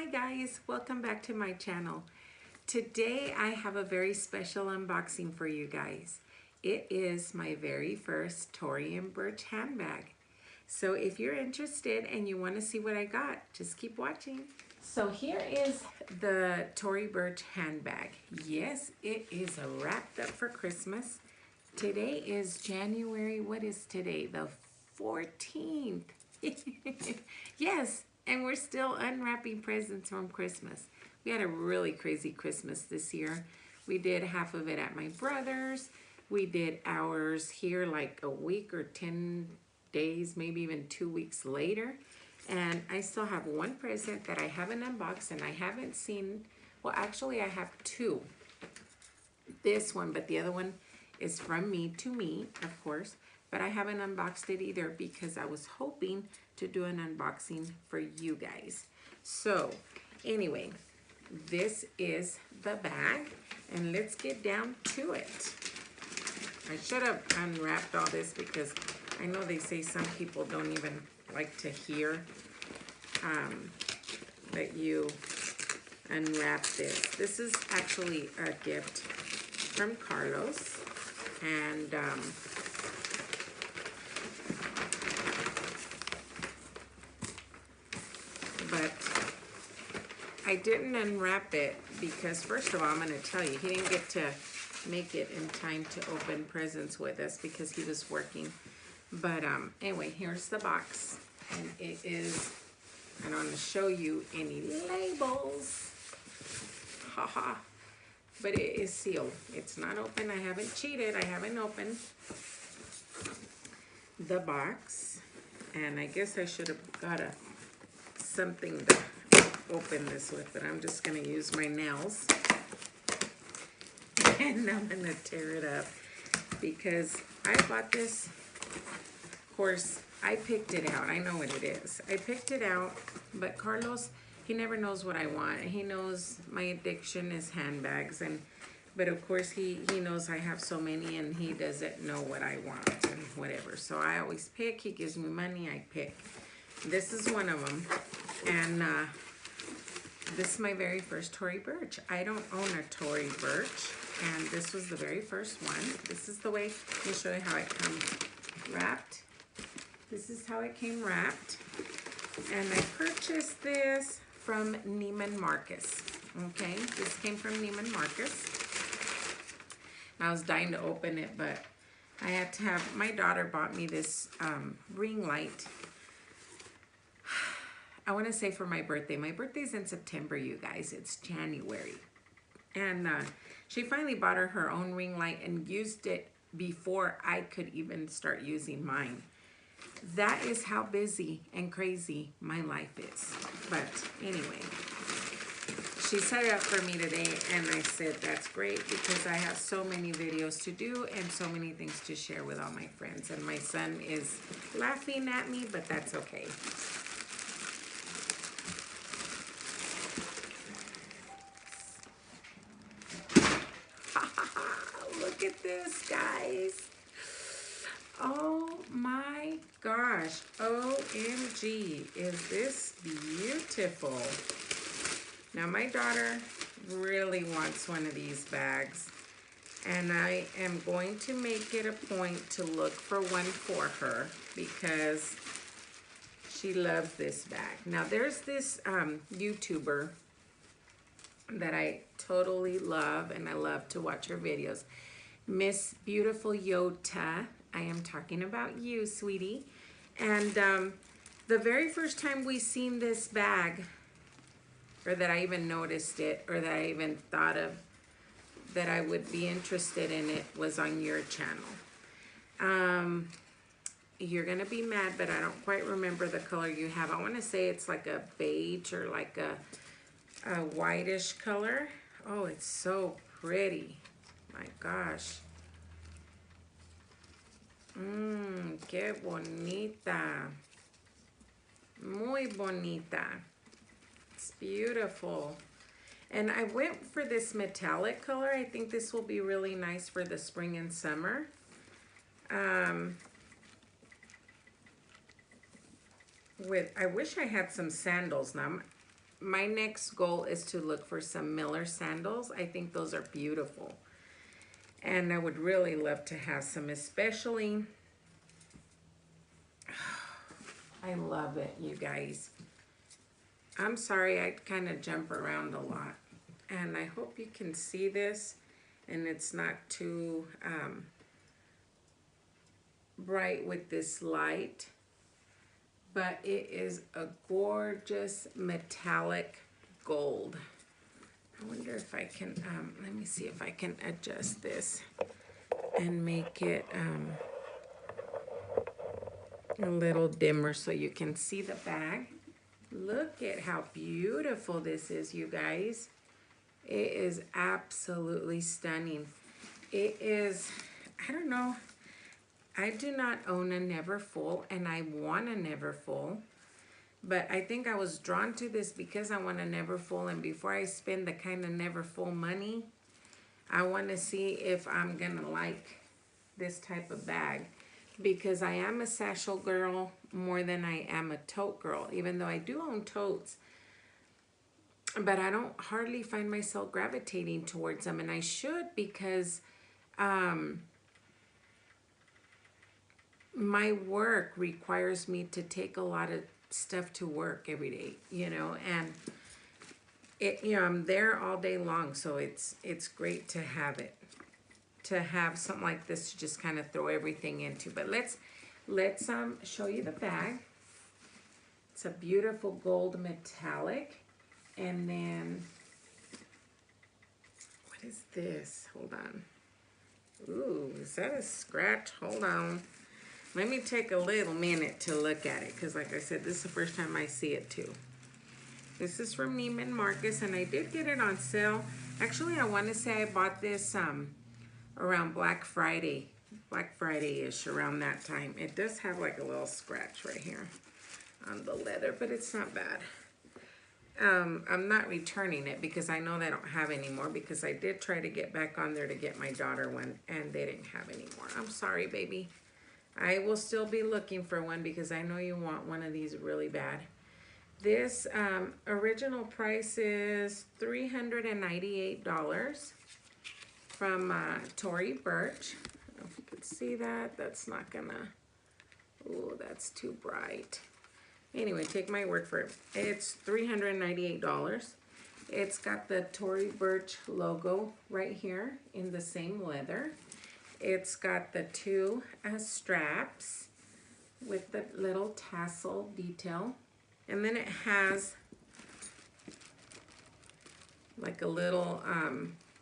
Hi guys, welcome back to my channel. Today I have a very special unboxing for you guys. It is my very first Tory and Burch handbag. So if you're interested and you want to see what I got, just keep watching. So here is the Tory Burch handbag. Yes, it is wrapped up for Christmas. Today is January, what is today? The 14th. Yes, and we're still unwrapping presents from Christmas. We had a really crazy Christmas this year. We did half of it at my brother's. We did ours here like a week or 10 days, maybe even 2 weeks later. And I still have one present that I haven't unboxed and I haven't seen. Well, actually I have two. This one, but the other one is from me to me, of course. But I haven't unboxed it either because I was hoping to do an unboxing for you guys. So anyway, this is the bag and let's get down to it. I should have unwrapped all this because I know they say some people don't even like to hear that you unwrap this. This is actually a gift from Carlos, and but I didn't unwrap it because first of all, I'm going to tell you, he didn't get to make it in time to open presents with us because he was working. But anyway, here's the box, and it is, I don't want to show you any labels, haha, but it is sealed. It's not open. I haven't cheated. I haven't opened the box, and I guess I should have got something to open this with, but I'm just going to use my nails, and I'm going to tear it up because I bought this. Of course, I picked it out. I know what it is. I picked it out, but Carlos, he never knows what I want. He knows my addiction is handbags, but of course he knows I have so many and he doesn't know what I want and whatever. So I always pick. He gives me money, I pick. This is one of them, and this is my very first Tory Burch. I don't own a Tory Burch, and this was the very first one. This is the way, let me show you how it comes wrapped. This is how it came wrapped, and I purchased this from Neiman Marcus. Okay, this came from Neiman Marcus. I was dying to open it, but I had to have, my daughter bought me this ring light. I want to say for my birthday. My birthday's in September, you guys. It's January. And she finally bought her own ring light and used it before I could even start using mine. That is how busy and crazy my life is. But anyway, she set it up for me today, and I said that's great because I have so many videos to do and so many things to share with all my friends. And my son is laughing at me, but that's okay. Look at this, guys. Oh my gosh. OMG. Is this beautiful? Now my daughter really wants one of these bags, and I am going to make it a point to look for one for her because she loves this bag. Now there's this YouTuber that I totally love, and I love to watch her videos. Miss Beautiful Yota. I am talking about you, sweetie. And the very first time we seen this bag, or that I even noticed it, or that I even thought of that I would be interested in it, was on your channel. You're gonna be mad, but I don't quite remember the color you have. I want to say it's like a beige or like a whitish color. Oh, it's so pretty. My gosh. Qué bonita. Muy bonita. It's beautiful. And I went for this metallic color. I think this will be really nice for the spring and summer. I wish I had some sandals now. my next goal is to look for some Miller sandals. I think those are beautiful. And I would really love to have some, especially, I love it, you guys. I'm sorry, I kind of jump around a lot. And I hope you can see this and it's not too bright with this light. But it is a gorgeous metallic gold. I wonder if I can, let me see if I can adjust this and make it a little dimmer so you can see the bag. Look at how beautiful this is, you guys. It is absolutely stunning. It is, I don't know, I do not own a Neverfull, and I want a Neverfull. But I think I was drawn to this because I want a Neverfull, and before I spend the kind of Neverfull money, I want to see if I'm going to like this type of bag. Because I am a satchel girl more than I am a tote girl, even though I do own totes. But I don't hardly find myself gravitating towards them, and I should, because my work requires me to take a lot of stuff to work every day, you know, and it, you know, I'm there all day long, so it's great to have it, to have something like this to just kind of throw everything into. But let's show you the bag. It's a beautiful gold metallic. And then what is this? Hold on. Ooh, is that a scratch? Hold on. Let me take a little minute to look at it, because like I said, this is the first time I see it too. This is from Neiman Marcus, and I did get it on sale. Actually, I want to say I bought this around Black Friday-ish, around that time. It does have like a little scratch right here on the leather, but it's not bad. I'm not returning it because I know they don't have any more, because I did try to get back on there to get my daughter one, and they didn't have any more. I'm sorry, baby. I will still be looking for one because I know you want one of these really bad. This original price is $398 from Tory Burch. I don't know if you can see that. That's not gonna, ooh, that's too bright. Anyway, take my word for it. It's $398. It's got the Tory Burch logo right here in the same leather. It's got the two straps with the little tassel detail. And then it has like a little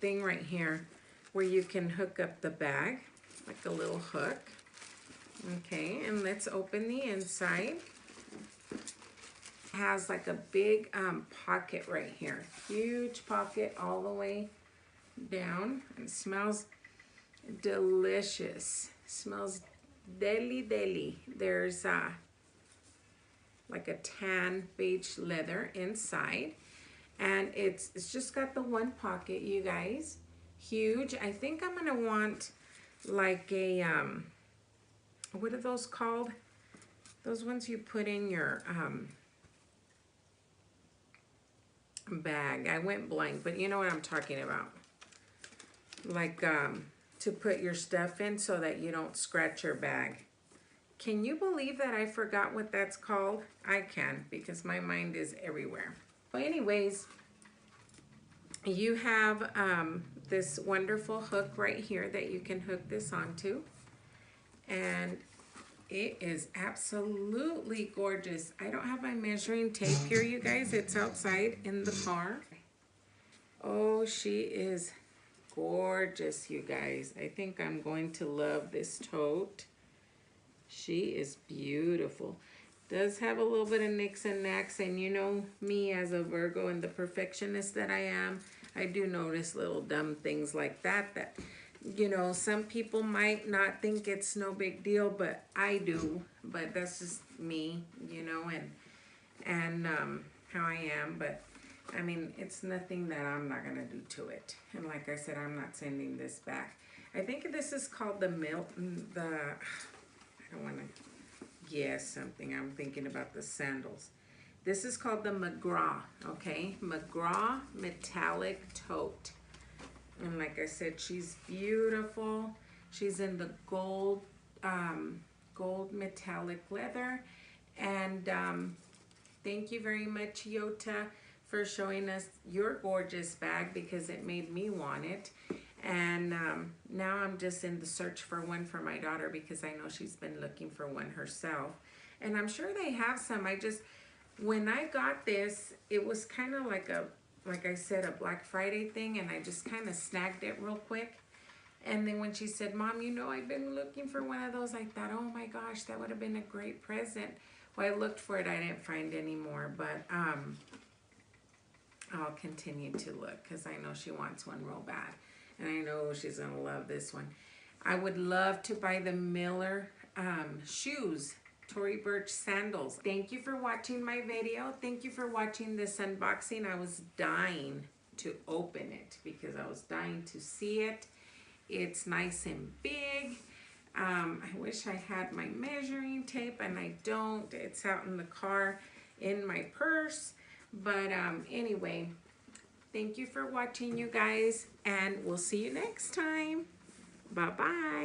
thing right here where you can hook up the bag, like a little hook. Okay, and let's open the inside. Has like a big pocket right here, huge pocket all the way down. It smells delicious, smells deli. There's like a tan beige leather inside, and it's just got the one pocket, you guys. Huge. I think I'm gonna want like a what are those called? Those ones you put in your bag. I went blank, but you know what I'm talking about. Like to put your stuff in so that you don't scratch your bag. Can you believe that I forgot what that's called? I can, because my mind is everywhere. Well, anyways, you have this wonderful hook right here that you can hook this onto. And it is absolutely gorgeous. I don't have my measuring tape here, you guys. It's outside in the car. Oh, she is gorgeous, you guys. I think I'm going to love this tote. She is beautiful. Does have a little bit of nicks and knacks, and you know me as a Virgo and the perfectionist that I am, I do notice little dumb things like that, you know, some people might not think it's no big deal, but I do. But that's just me, you know, and how I am. But I mean, it's nothing that I'm not gonna do to it. And like I said, I'm not sending this back. I think this is called I don't want to guess something. I'm thinking about the sandals. This is called the McGraw, okay? McGraw Metallic Tote. And like I said, she's beautiful. She's in the gold metallic leather. And thank you very much, Yota, for showing us your gorgeous bag, because it made me want it. And now I'm just in the search for one for my daughter, because I know she's been looking for one herself. And I'm sure they have some. When I got this, it was kind of like like I said, a Black Friday thing, and I just kind of snagged it real quick. And then when she said, Mom, you know, I've been looking for one of those, I thought, oh my gosh, that would have been a great present. Well, I looked for it, I didn't find any more, but I'll continue to look, because I know she wants one real bad. And I know she's gonna love this one. I would love to buy the Miller shoes, Tory Burch sandals. Thank you for watching my video. Thank you for watching this unboxing. I was dying to open it, because I was dying to see it. It's nice and big. I wish I had my measuring tape, and I don't. It's out in the car in my purse. But anyway, thank you for watching, you guys, and we'll see you next time. Bye-bye.